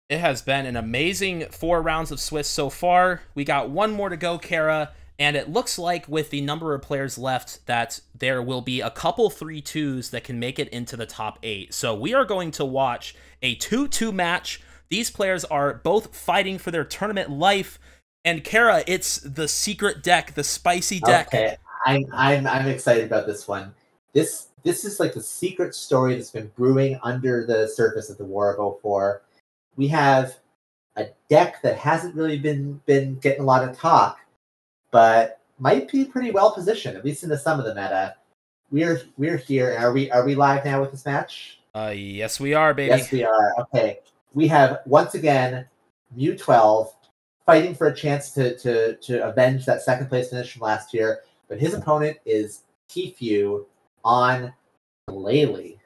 It has been an amazing 4 rounds of Swiss so far. We got one more to go, Cara, and it looks like with the number of players left that there will be a couple 3-2s that can make it into the top 8. So we are going to watch a 2-2 match. These players are both fighting for their tournament life. And Cara, it's the secret deck, the spicy deck. Okay, I'm excited about this one. This is like the secret story that's been brewing under the surface of the War of '04. We have a deck that hasn't really been getting a lot of talk, but might be pretty well positioned, at least in the some of the meta. We're here. Are we live now with this match? Yes, we are, baby. Yes, we are. Okay, we have once again Mu12 fighting for a chance to avenge that second place finish from last year, but his opponent is teafew on Glalie.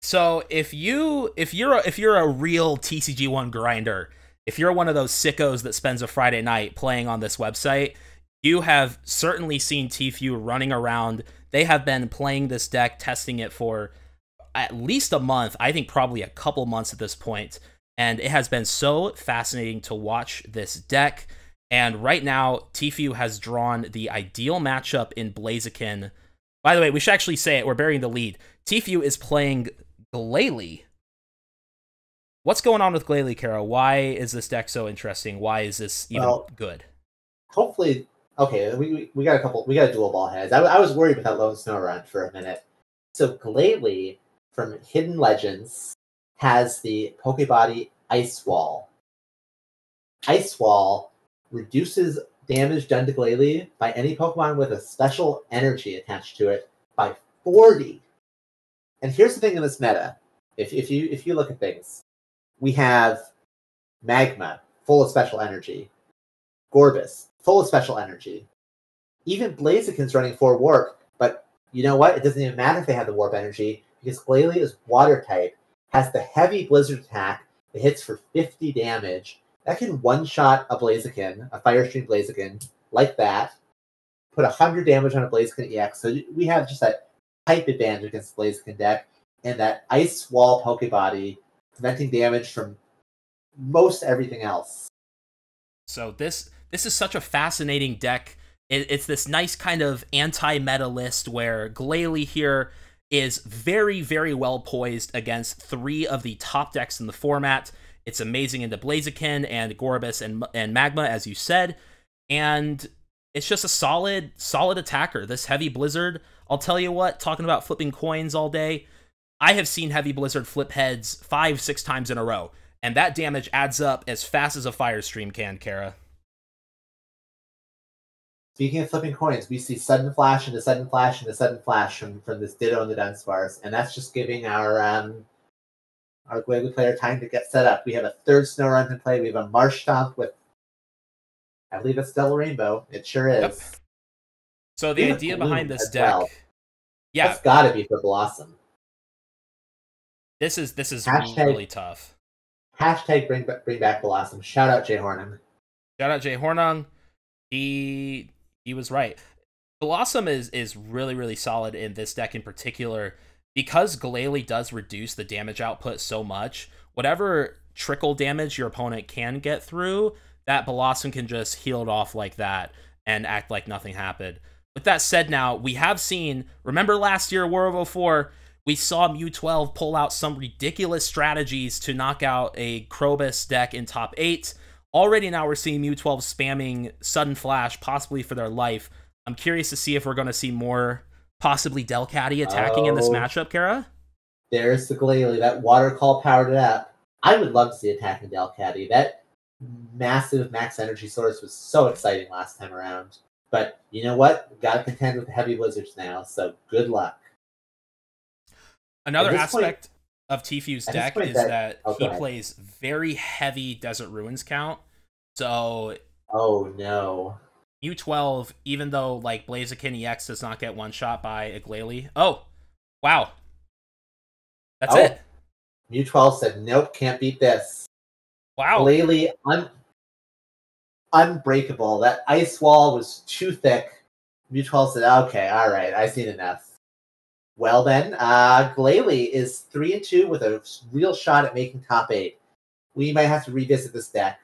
So if you're a real TCG1 grinder, if you're one of those sickos that spends a Friday night playing on this website, you have certainly seen teafew running around. They have been playing this deck, testing it for at least a month, I think probably a couple months at this point, and it has been so fascinating to watch this deck. And right now, teafew has drawn the ideal matchup in Blaziken. By the way, we should actually say it, we're burying the lead. teafew is playing Glalie. What's going on with Glalie, Cara? Why is this deck so interesting? Why is this even good? Hopefully, okay, we got a dual ball heads. I was worried with that lone snow run for a minute. So Glalie from Hidden Legends has the Pokebody Ice Wall. Ice Wall reduces damage done to Glalie by any Pokemon with a special energy attached to it by 40. And here's the thing in this meta. If you look at things, we have Magma, full of special energy. Gorbis, full of special energy. Even Blaziken's running 4 warp, but you know what? It doesn't even matter if they have the warp energy, because Glalie is water type, has the heavy blizzard attack that hits for 50 damage. That can one-shot a Blaziken, a Fire Stream Blaziken, like that. Put 100 damage on a Blaziken EX. So we have just that type advantage against the Blaziken deck, and that Ice Wall Pokebody preventing damage from most everything else. So this is such a fascinating deck. It's this nice kind of anti-meta list where Glalie here is very, very well poised against 3 of the top decks in the format. It's amazing into Blaziken and Gorbis and Magma, as you said. And it's just a solid attacker. This Heavy Blizzard, I'll tell you what, talking about flipping coins all day, I have seen Heavy Blizzard flip heads 5-6 times in a row. And that damage adds up as fast as a Fire Stream can, Cara. Speaking of flipping coins, we see sudden flash into sudden flash into sudden flash from this Ditto and the Dunsparce, and that's just giving our Glalie player time to get set up. We have a 3rd Snow Run to play. We have a Marsh Stomp with, I believe it's Double Rainbow. It sure is. Yep. So the idea behind this deck, yeah, that's got to be for Blossom. This is really tough. Hashtag bring back Blossom. Shout out Jay Hornung. Shout out Jay Hornung. He was right. Blossom is really, really solid in this deck in particular because Glalie does reduce the damage output so much. Whatever trickle damage your opponent can get through, that Blossom can just heal it off like that and act like nothing happened. With that said, now we have seen, remember last year, War of '04, we saw Mu12 pull out some ridiculous strategies to knock out a Krobus deck in top 8. Already now we're seeing Mu12 spamming Sudden Flash, possibly for their life. I'm curious to see if we're going to see more, possibly Delcatty attacking in this matchup, Cara. There's the Glalie. That Water Call powered it up. I would love to see attacking Delcatty. That massive max energy source was so exciting last time around. But you know what? We've got to contend with the Heavy Blizzards now, so good luck. Another aspect of teafew's deck is that he plays very heavy Desert Ruins count. So, oh no, Mu12, even though like Blaziken EX does not get one shot by a Glalie. Oh, wow, that's it. Mu12 said nope, can't beat this. Wow, Glalie unbreakable. That Ice Wall was too thick. Mu12 said okay, all right, I've seen enough. Well then, Glalie is 3-2 with a real shot at making top 8. we might have to revisit this deck.